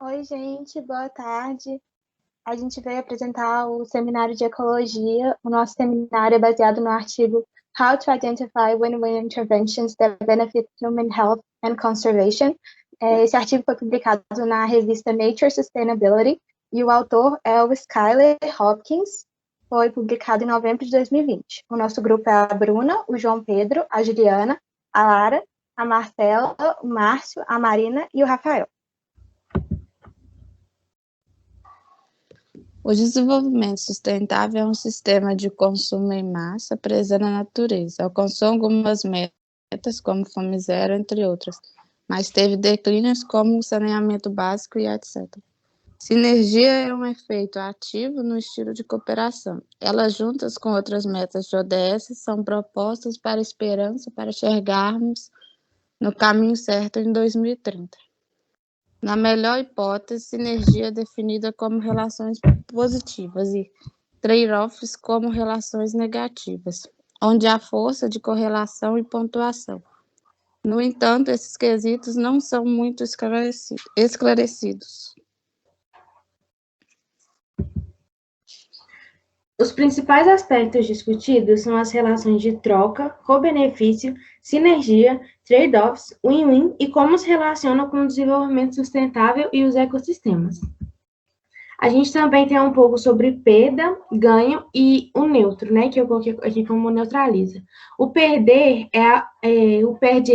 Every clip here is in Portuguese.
Oi, gente, boa tarde. A gente veio apresentar o seminário de ecologia. O nosso seminário é baseado no artigo How to Identify Win-Win Interventions that Benefit Human Health and Conservation. Esse artigo foi publicado na revista Nature Sustainability e o autor é o Skyler Hopkins. Foi publicado em novembro de 2020. O nosso grupo é a Bruna, o João Pedro, a Juliana, a Lara, a Marcela, o Márcio, a Marina e o Rafael. O desenvolvimento sustentável é um sistema de consumo em massa presente na natureza. Alcançou algumas metas, como Fome Zero, entre outras, mas teve declínios como o saneamento básico e etc. Sinergia é um efeito ativo no estilo de cooperação. Elas, juntas com outras metas de ODS, são propostas para a esperança para chegarmos no caminho certo em 2030. Na melhor hipótese, sinergia é definida como relações positivas e trade-offs como relações negativas, onde há força de correlação e pontuação. No entanto, esses quesitos não são muito esclarecidos. Os principais aspectos discutidos são as relações de troca, co-benefício, sinergia, trade-offs, win-win e como se relacionam com o desenvolvimento sustentável e os ecossistemas. A gente também tem um pouco sobre perda, ganho e o neutro, né, que eu coloquei aqui como neutraliza. O perder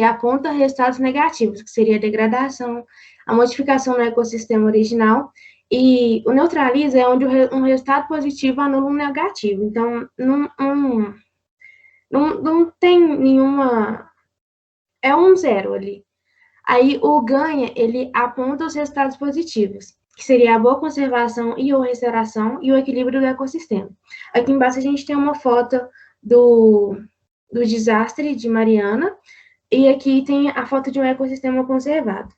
aponta resultados negativos, que seria a degradação, a modificação no ecossistema original, e o neutraliza é onde um resultado positivo anula um negativo. Então, não tem nenhuma... É um zero ali. Aí, o ganha, ele aponta os resultados positivos, que seria a boa conservação e ou restauração e o equilíbrio do ecossistema. Aqui embaixo a gente tem uma foto do desastre de Mariana, e aqui tem a foto de um ecossistema conservado.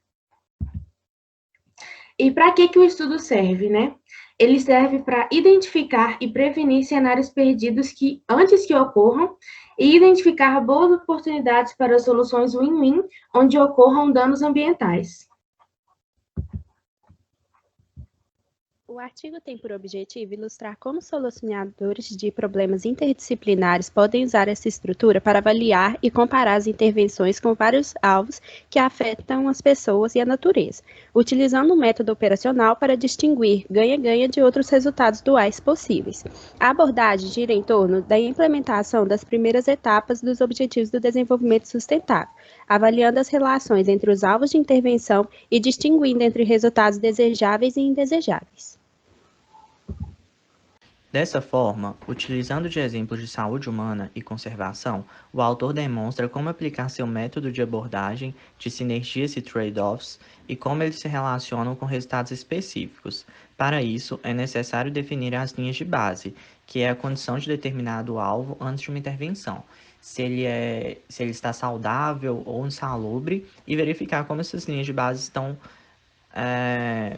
E para que o estudo serve, né? Ele serve para identificar e prevenir cenários perdidos antes que ocorram e identificar boas oportunidades para soluções win-win onde ocorram danos ambientais. O artigo tem por objetivo ilustrar como solucionadores de problemas interdisciplinares podem usar essa estrutura para avaliar e comparar as intervenções com vários alvos que afetam as pessoas e a natureza, utilizando um método operacional para distinguir ganha-ganha de outros resultados duais possíveis. A abordagem gira em torno da implementação das primeiras etapas dos Objetivos do Desenvolvimento Sustentável, avaliando as relações entre os alvos de intervenção e distinguindo entre resultados desejáveis e indesejáveis. Dessa forma, utilizando de exemplos de saúde humana e conservação, o autor demonstra como aplicar seu método de abordagem de sinergias e trade-offs e como eles se relacionam com resultados específicos. Para isso, é necessário definir as linhas de base, que é a condição de determinado alvo antes de uma intervenção, se ele está saudável ou insalubre, e verificar como essas linhas de base estão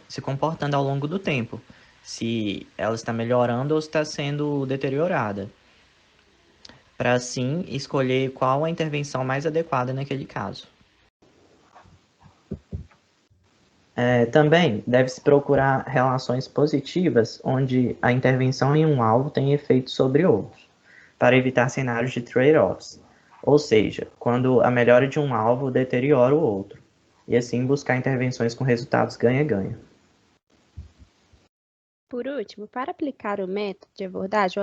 se comportando ao longo do tempo, se ela está melhorando ou está sendo deteriorada, para assim escolher qual a intervenção mais adequada naquele caso. Também deve-se procurar relações positivas, onde a intervenção em um alvo tem efeito sobre outros, para evitar cenários de trade-offs, ou seja, quando a melhora de um alvo deteriora o outro, e assim buscar intervenções com resultados ganha-ganha. Por último, para aplicar o método de abordagem,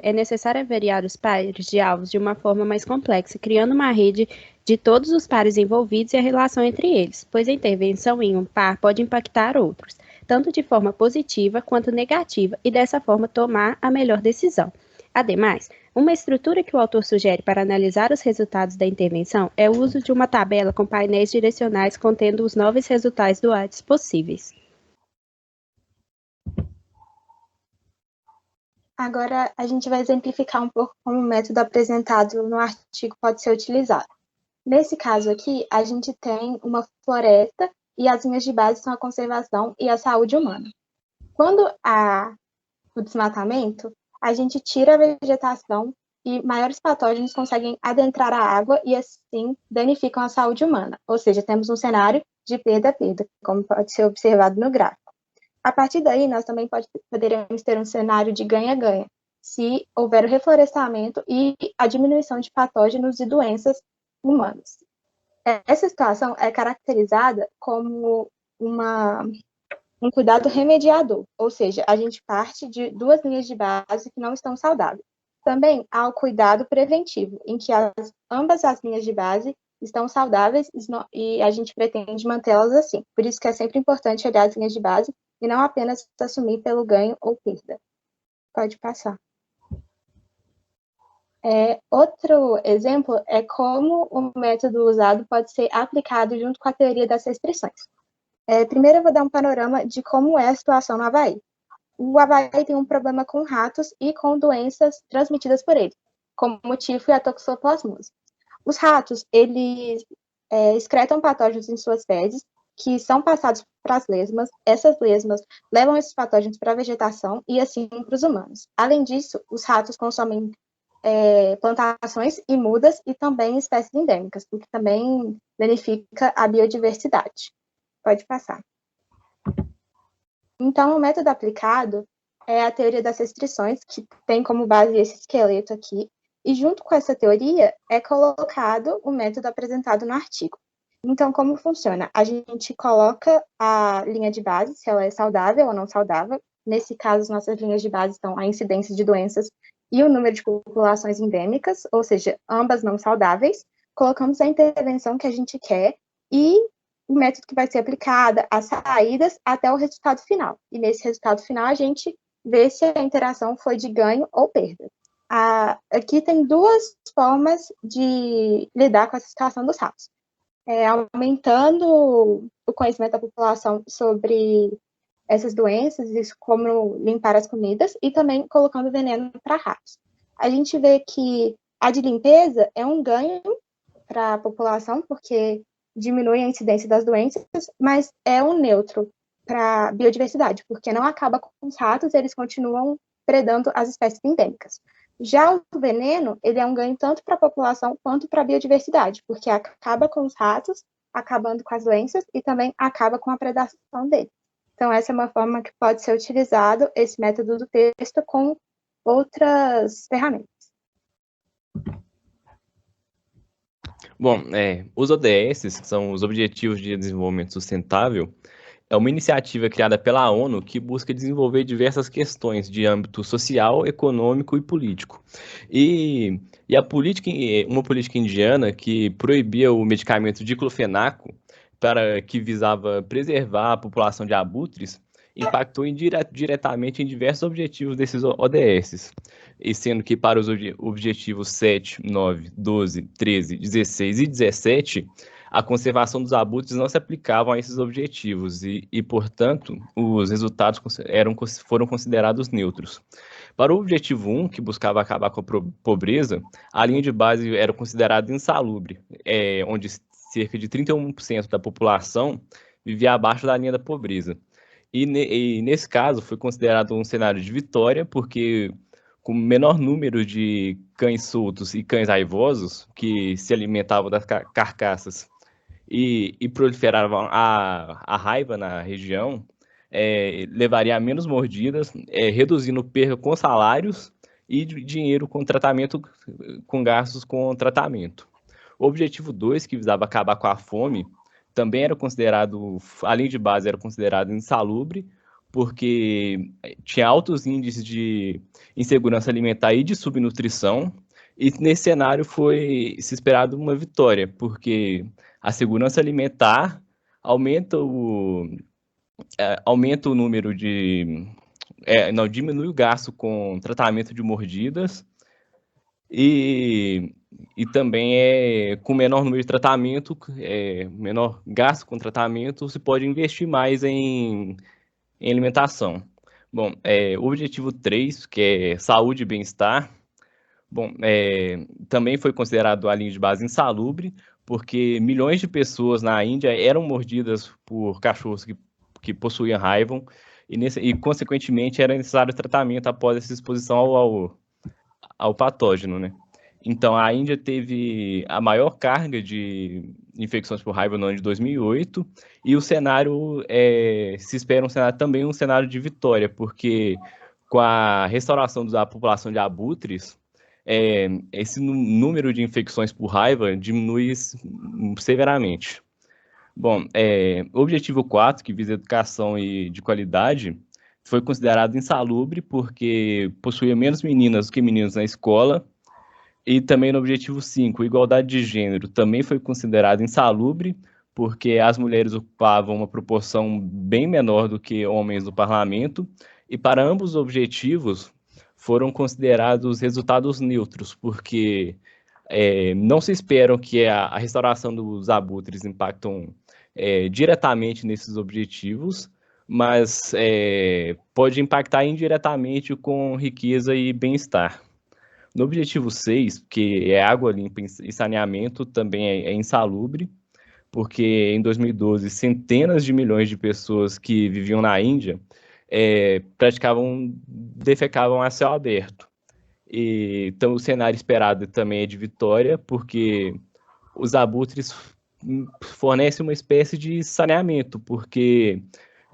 é necessário avaliar os pares de alvos de uma forma mais complexa, criando uma rede de todos os pares envolvidos e a relação entre eles, pois a intervenção em um par pode impactar outros, tanto de forma positiva quanto negativa, e dessa forma tomar a melhor decisão. Ademais, uma estrutura que o autor sugere para analisar os resultados da intervenção é o uso de uma tabela com painéis direcionais contendo os 9 resultados duais possíveis. Agora, a gente vai exemplificar um pouco como o método apresentado no artigo pode ser utilizado. Nesse caso aqui, a gente tem uma floresta e as linhas de base são a conservação e a saúde humana. Quando há o desmatamento, a gente tira a vegetação e maiores patógenos conseguem adentrar a água e, assim, danificam a saúde humana. Ou seja, temos um cenário de perda a perda, como pode ser observado no gráfico. A partir daí, nós também poderemos ter um cenário de ganha-ganha, se houver o reflorestamento e a diminuição de patógenos e doenças humanas. Essa situação é caracterizada como um cuidado remediador, ou seja, a gente parte de duas linhas de base que não estão saudáveis. Também há o cuidado preventivo, em que ambas as linhas de base estão saudáveis e a gente pretende mantê-las assim. Por isso que é sempre importante olhar as linhas de base e não apenas assumir pelo ganho ou perda. Pode passar. Outro exemplo é como o método usado pode ser aplicado junto com a teoria das restrições. Primeiro eu vou dar um panorama de como é a situação no Havaí. O Havaí tem um problema com ratos e com doenças transmitidas por ele, como o tifo e a toxoplasmose. Os ratos, eles excretam patógenos em suas fezes, que são passados para as lesmas. Essas lesmas levam esses patógenos para a vegetação e assim para os humanos. Além disso, os ratos consomem plantações e mudas e também espécies endêmicas, o que também danifica a biodiversidade. Pode passar. Então, o método aplicado é a teoria das restrições, que tem como base esse esqueleto aqui, e junto com essa teoria é colocado o método apresentado no artigo. Então, como funciona? A gente coloca a linha de base, se ela é saudável ou não saudável. Nesse caso, nossas linhas de base estão a incidência de doenças e o número de populações endêmicas, ou seja, ambas não saudáveis. Colocamos a intervenção que a gente quer e o método que vai ser aplicado, as saídas, até o resultado final. E nesse resultado final, a gente vê se a interação foi de ganho ou perda. Aqui tem duas formas de lidar com essa situação dos ratos. Aumentando o conhecimento da população sobre essas doenças, como limpar as comidas, e também colocando veneno para ratos. A gente vê que a de limpeza é um ganho para a população, porque diminui a incidência das doenças, mas é um neutro para a biodiversidade, porque não acaba com os ratos, eles continuam predando as espécies endêmicas. Já o veneno, ele é um ganho tanto para a população quanto para a biodiversidade, porque acaba com os ratos, acabando com as doenças e também acaba com a predação deles. Então, essa é uma forma que pode ser utilizado, esse método do texto, com outras ferramentas. Bom, os ODS, que são os Objetivos de Desenvolvimento Sustentável, é uma iniciativa criada pela ONU que busca desenvolver diversas questões de âmbito social, econômico e político. E uma política indiana que proibia o medicamento diclofenaco, que visava preservar a população de abutres, impactou diretamente em diversos objetivos desses ODS, e sendo que para os objetivos 7, 9, 12, 13, 16 e 17, a conservação dos abutres não se aplicavam a esses objetivos e portanto, os resultados foram considerados neutros. Para o objetivo 1, que buscava acabar com a pobreza, a linha de base era considerada insalubre, onde cerca de 31% da população vivia abaixo da linha da pobreza. E nesse caso foi considerado um cenário de vitória, porque com menor número de cães soltos e cães raivosos, que se alimentavam das carcaças e proliferavam a raiva na região, levaria a menos mordidas, reduzindo perda com salários e dinheiro com gastos com tratamento. O objetivo 2, que visava acabar com a fome, também era considerado, além de base, era considerado insalubre, porque tinha altos índices de insegurança alimentar e de subnutrição, e nesse cenário foi se esperado uma vitória, porque a segurança alimentar aumenta o número de... diminui o gasto com tratamento de mordidas, e também com menor número de tratamento, menor gasto com tratamento, se pode investir mais em alimentação. Bom, o objetivo 3, que é saúde e bem-estar, também foi considerado a linha de base insalubre, porque milhões de pessoas na Índia eram mordidas por cachorros que possuíam raiva e consequentemente, era necessário tratamento após essa exposição ao patógeno, né? Então, a Índia teve a maior carga de infecções por raiva no ano de 2008, e o cenário, se espera também um cenário de vitória, porque com a restauração da população de abutres, esse número de infecções por raiva diminui severamente. Bom, o objetivo 4, que visa educação e de qualidade, foi considerado insalubre porque possuía menos meninas do que meninos na escola, e também no objetivo 5, igualdade de gênero, também foi considerado insalubre porque as mulheres ocupavam uma proporção bem menor do que homens no parlamento, e para ambos os objetivos foram considerados resultados neutros, porque não se esperam que a restauração dos abutres impactam diretamente nesses objetivos, mas pode impactar indiretamente com riqueza e bem-estar. No objetivo 6, que é água limpa e saneamento, também é insalubre, porque em 2012, centenas de milhões de pessoas que viviam na Índia defecavam a céu aberto. Então, o cenário esperado também é de vitória, porque os abutres fornecem uma espécie de saneamento, porque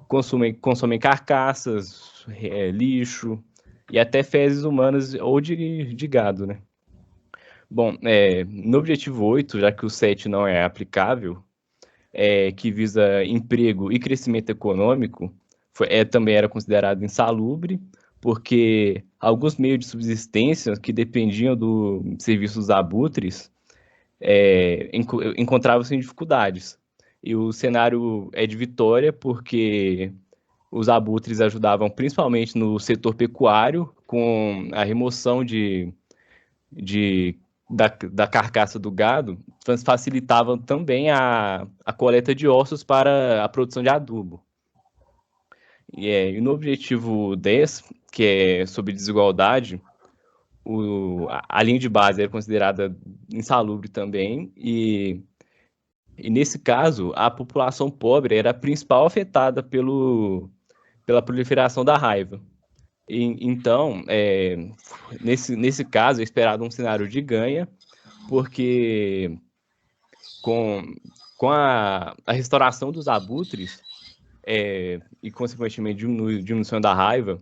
consomem carcaças, lixo e até fezes humanas ou de gado, né? Bom, no objetivo 8, já que o 7 não é aplicável, que visa emprego e crescimento econômico, também era considerado insalubre, porque alguns meios de subsistência que dependiam do serviço dos abutres encontravam-se em dificuldades. E o cenário é de vitória, porque os abutres ajudavam principalmente no setor pecuário, com a remoção da carcaça do gado, facilitavam também a coleta de ossos para a produção de adubo. E no objetivo 10, que é sobre desigualdade, a linha de base era considerada insalubre também, e nesse caso, a população pobre era a principal afetada pela proliferação da raiva. Então, nesse caso, é esperado um cenário de ganha, porque com a restauração dos abutres e, consequentemente, diminuição da raiva,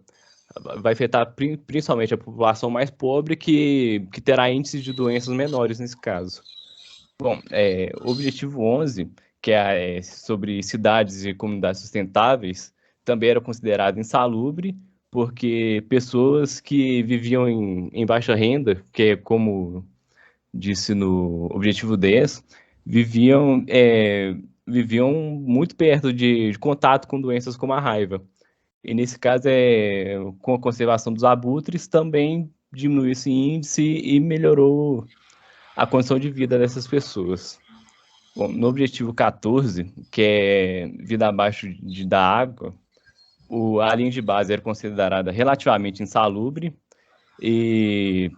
vai afetar principalmente a população mais pobre, que terá índices de doenças menores nesse caso. Bom, o objetivo 11, que é sobre cidades e comunidades sustentáveis, também era considerado insalubre, porque pessoas que viviam em baixa renda, que é como disse no objetivo 10, viviam muito perto de contato com doenças como a raiva. E nesse caso, com a conservação dos abutres, também diminuiu esse índice e melhorou a condição de vida dessas pessoas. Bom, no objetivo 14, que é vida abaixo da água, a linha de base era considerada relativamente insalubre, e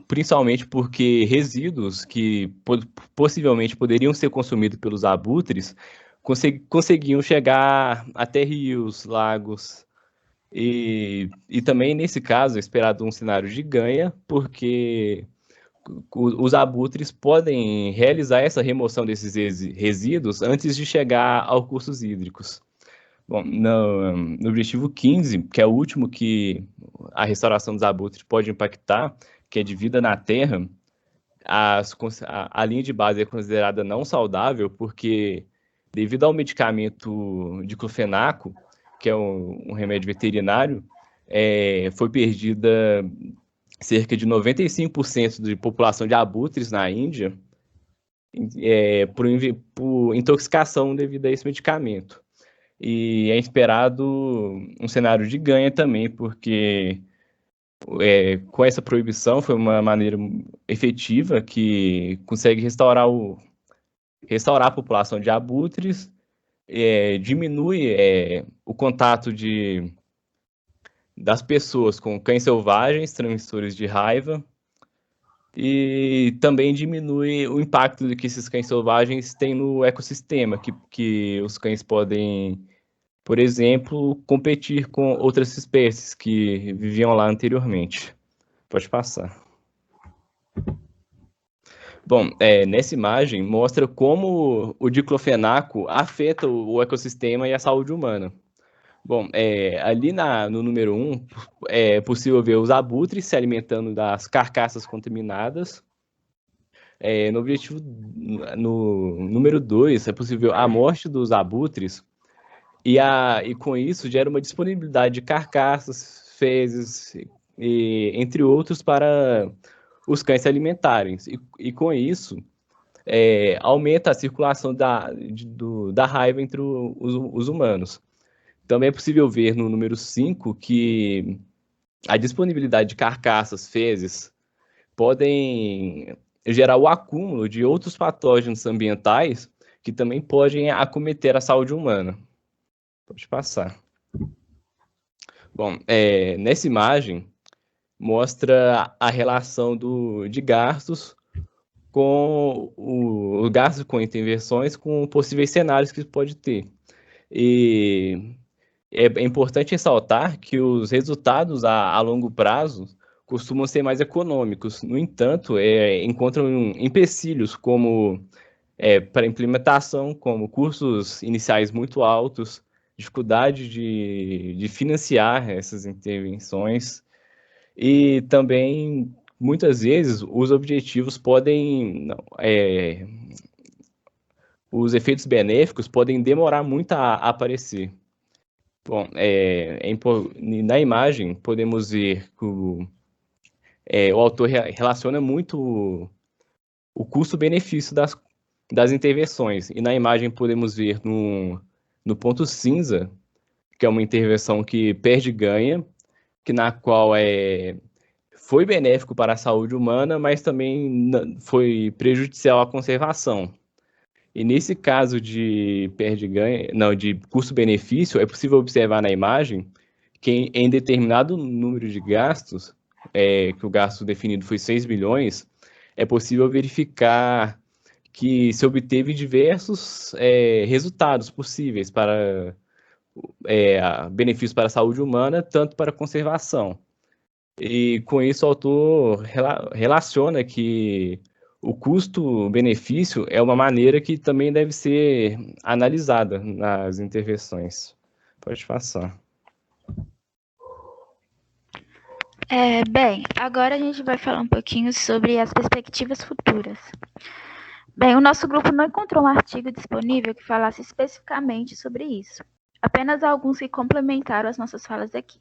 principalmente porque resíduos que possivelmente poderiam ser consumidos pelos abutres conseguiam chegar até rios, lagos, e também nesse caso é esperado um cenário de ganha, porque os abutres podem realizar essa remoção desses resíduos antes de chegar aos cursos hídricos. Bom, no objetivo 15, que é o último que a restauração dos abutres pode impactar, que é de vida na terra, a linha de base é considerada não saudável, porque devido ao medicamento diclofenaco, que é um remédio veterinário, foi perdida cerca de 95% da população de abutres na Índia por intoxicação devido a esse medicamento. E é esperado um cenário de ganha também, porque com essa proibição foi uma maneira efetiva que consegue restaurar a população de abutres, diminui o contato das pessoas com cães selvagens, transmissores de raiva, e também diminui o impacto que esses cães selvagens têm no ecossistema, que os cães podem, por exemplo, competir com outras espécies que viviam lá anteriormente. Pode passar. Bom, nessa imagem mostra como o diclofenaco afeta o ecossistema e a saúde humana. Bom, ali no número 1, é possível ver os abutres se alimentando das carcaças contaminadas. No número 2, é possível a morte dos abutres e com isso gera uma disponibilidade de carcaças, fezes, entre outros, para os cães se alimentarem. E com isso, aumenta a circulação da raiva entre os humanos. Também é possível ver no número 5 que a disponibilidade de carcaças, fezes, podem gerar o acúmulo de outros patógenos ambientais que também podem acometer a saúde humana. Pode passar. Bom, nessa imagem mostra a relação de gastos com o gasto com intervenções com possíveis cenários que pode ter. E é importante ressaltar que os resultados a longo prazo costumam ser mais econômicos. No entanto, encontram empecilhos como para implementação, como custos iniciais muito altos, dificuldade de financiar essas intervenções e também, muitas vezes, os objetivos podem... os efeitos benéficos podem demorar muito a aparecer. Bom, na imagem podemos ver que o autor relaciona muito o custo-benefício das intervenções. E na imagem podemos ver no ponto cinza, que é uma intervenção que perde e ganha, na qual foi benéfico para a saúde humana, mas também foi prejudicial à conservação. E nesse caso de de custo-benefício, é possível observar na imagem que em determinado número de gastos, que o gasto definido foi 6 bilhões, é possível verificar que se obteve diversos resultados possíveis para benefícios para a saúde humana, tanto para a conservação. E com isso o autor relaciona que o custo-benefício é uma maneira que também deve ser analisada nas intervenções. Pode passar. Bem, agora a gente vai falar um pouquinho sobre as perspectivas futuras. Bem, o nosso grupo não encontrou um artigo disponível que falasse especificamente sobre isso. Apenas alguns que complementaram as nossas falas aqui.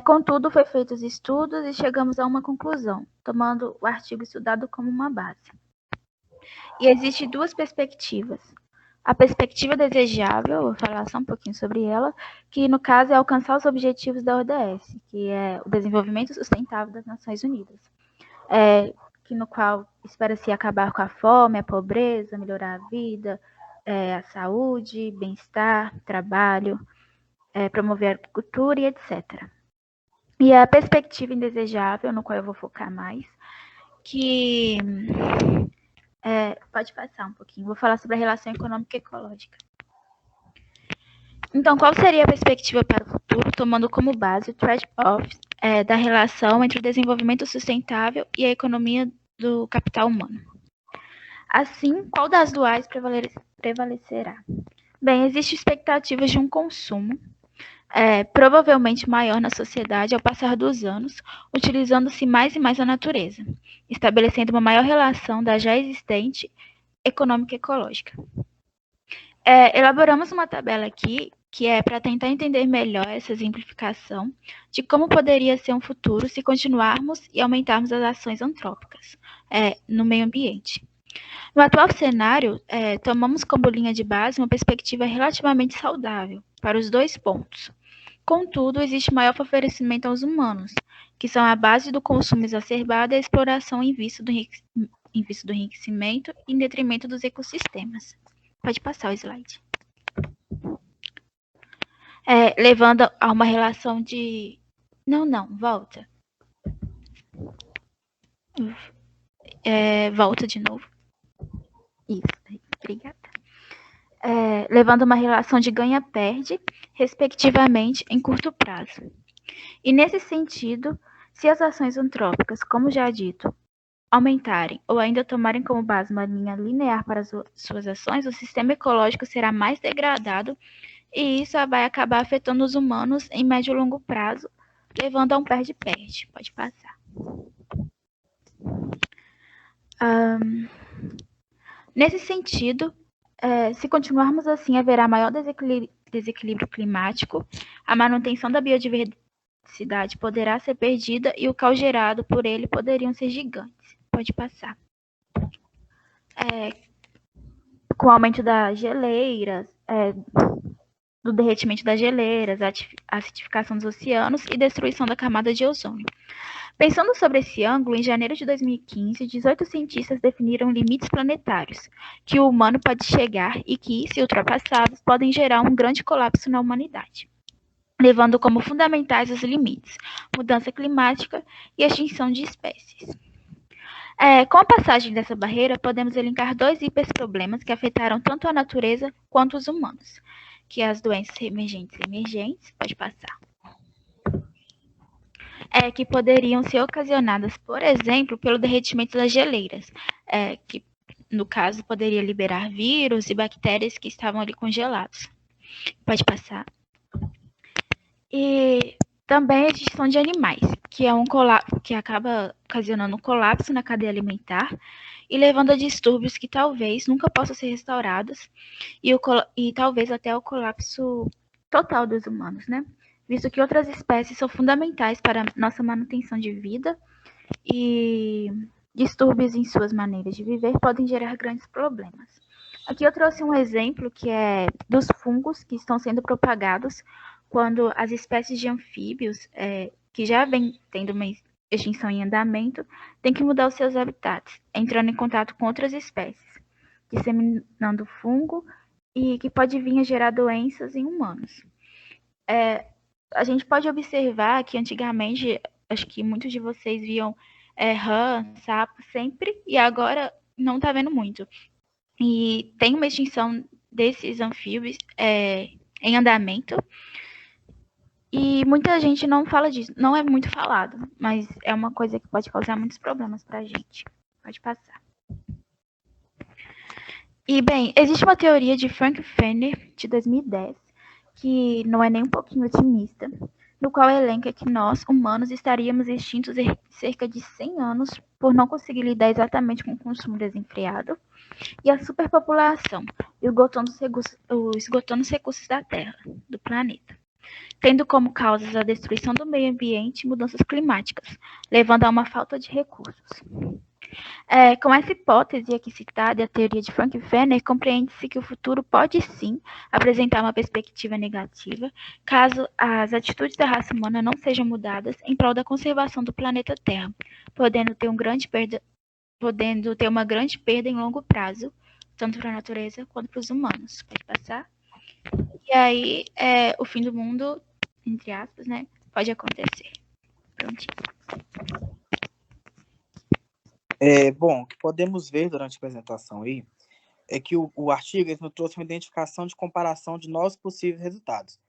Contudo, foi feitos estudos e chegamos a uma conclusão, tomando o artigo estudado como uma base. E existem duas perspectivas. A perspectiva desejável, vou falar só um pouquinho sobre ela, que no caso é alcançar os objetivos da ODS, que é o desenvolvimento sustentável das Nações Unidas, no qual espera-se acabar com a fome, a pobreza, melhorar a vida, a saúde, bem-estar, trabalho, promover a agricultura e etc. E a perspectiva indesejável, no qual eu vou focar mais, que... pode passar um pouquinho, vou falar sobre a relação econômica e ecológica. Então, qual seria a perspectiva para o futuro, tomando como base o trade-off da relação entre o desenvolvimento sustentável e a economia do capital humano? Assim, qual das duais prevalecerá? Bem, existem expectativas de um consumo provavelmente maior na sociedade ao passar dos anos, utilizando-se mais e mais a natureza, estabelecendo uma maior relação da já existente econômica e ecológica. Elaboramos uma tabela aqui que é para tentar entender melhor essa exemplificação de como poderia ser um futuro se continuarmos e aumentarmos as ações antrópicas no meio ambiente. No atual cenário, tomamos como linha de base uma perspectiva relativamente saudável para os dois pontos. Contudo, existe maior favorecimento aos humanos, que são a base do consumo exacerbado e a exploração em vista do enriquecimento em detrimento dos ecossistemas. Pode passar o slide. Levando a uma relação de... Não, volta. Volta de novo. Isso, obrigada. Levando uma relação de ganha-perde, respectivamente, em curto prazo. E nesse sentido, se as ações antrópicas, como já dito, aumentarem ou ainda tomarem como base uma linha linear para suas ações, o sistema ecológico será mais degradado e isso vai acabar afetando os humanos em médio e longo prazo, levando a um perde-perde. Pode passar. Nesse sentido, se continuarmos assim, haverá maior desequilíbrio climático, a manutenção da biodiversidade poderá ser perdida e o caos gerado por ele poderiam ser gigantes. Pode passar. Com o aumento das geleiras, do derretimento das geleiras, acidificação dos oceanos e destruição da camada de ozônio. Pensando sobre esse ângulo, em janeiro de 2015, 18 cientistas definiram limites planetários que o humano pode chegar e que, se ultrapassados, podem gerar um grande colapso na humanidade, levando como fundamentais os limites, mudança climática e extinção de espécies. Com a passagem dessa barreira, podemos elencar 2 hiperproblemas que afetaram tanto a natureza quanto os humanos, que é as doenças emergentes, pode passar. Que poderiam ser ocasionadas, por exemplo, pelo derretimento das geleiras, que, no caso, poderia liberar vírus e bactérias que estavam ali congelados. Pode passar. E também a extinção de animais, que é que acaba ocasionando um colapso na cadeia alimentar e levando a distúrbios que talvez nunca possam ser restaurados e talvez até o colapso total dos humanos, né? Visto que outras espécies são fundamentais para a nossa manutenção de vida e distúrbios em suas maneiras de viver podem gerar grandes problemas. Aqui eu trouxe um exemplo que é dos fungos que estão sendo propagados quando as espécies de anfíbios, que já vem tendo uma extinção em andamento, têm que mudar os seus habitats, entrando em contato com outras espécies, disseminando fungo e que pode vir a gerar doenças em humanos. A gente pode observar que antigamente, acho que muitos de vocês viam rã, sapo sempre, e agora não está vendo muito. E tem uma extinção desses anfíbios em andamento, e muita gente não fala disso, não é muito falado, mas é uma coisa que pode causar muitos problemas para a gente. Pode passar. E, bem, existe uma teoria de Frank Fenner, de 2010, que não é nem um pouquinho otimista, no qual elenca que nós, humanos, estaríamos extintos em cerca de 100 anos por não conseguir lidar exatamente com o consumo desenfreado e a superpopulação, esgotando os recursos da Terra, do planeta, tendo como causas a destruição do meio ambiente e mudanças climáticas, levando a uma falta de recursos. Com essa hipótese aqui citada, a teoria de Frank Fenner, compreende-se que o futuro pode sim apresentar uma perspectiva negativa, caso as atitudes da raça humana não sejam mudadas em prol da conservação do planeta Terra, podendo ter uma grande perda em longo prazo, tanto para a natureza quanto para os humanos. Pode passar? E aí, o fim do mundo, entre aspas, né, pode acontecer. Prontinho. Bom, o que podemos ver durante a apresentação aí é que o artigo nos trouxe uma identificação de comparação de novos possíveis resultados.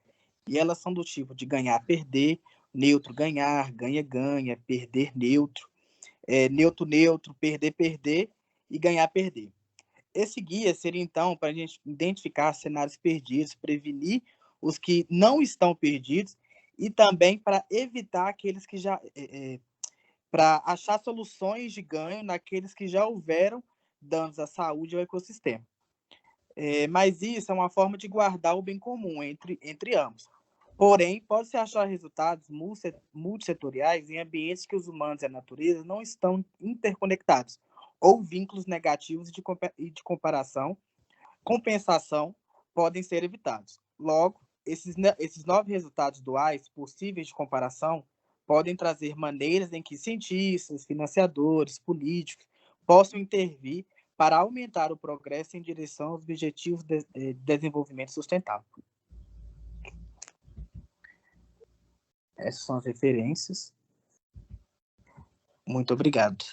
E elas são do tipo de ganhar, perder, neutro, ganhar, ganha, ganha, perder, neutro, neutro, neutro, perder, perder e ganhar, perder. Esse guia seria, então, para a gente identificar cenários perdidos, prevenir os que não estão perdidos e também para evitar aqueles que já... para achar soluções de ganho naqueles que já houveram danos à saúde e ao ecossistema. Mas isso é uma forma de guardar o bem comum entre ambos. Porém, pode-se achar resultados multissetoriais em ambientes que os humanos e a natureza não estão interconectados, ou vínculos negativos de compensação podem ser evitados. Logo, esses novos resultados duais possíveis de comparação podem trazer maneiras em que cientistas, financiadores, políticos possam intervir para aumentar o progresso em direção aos objetivos de desenvolvimento sustentável. Essas são as referências. Muito obrigado.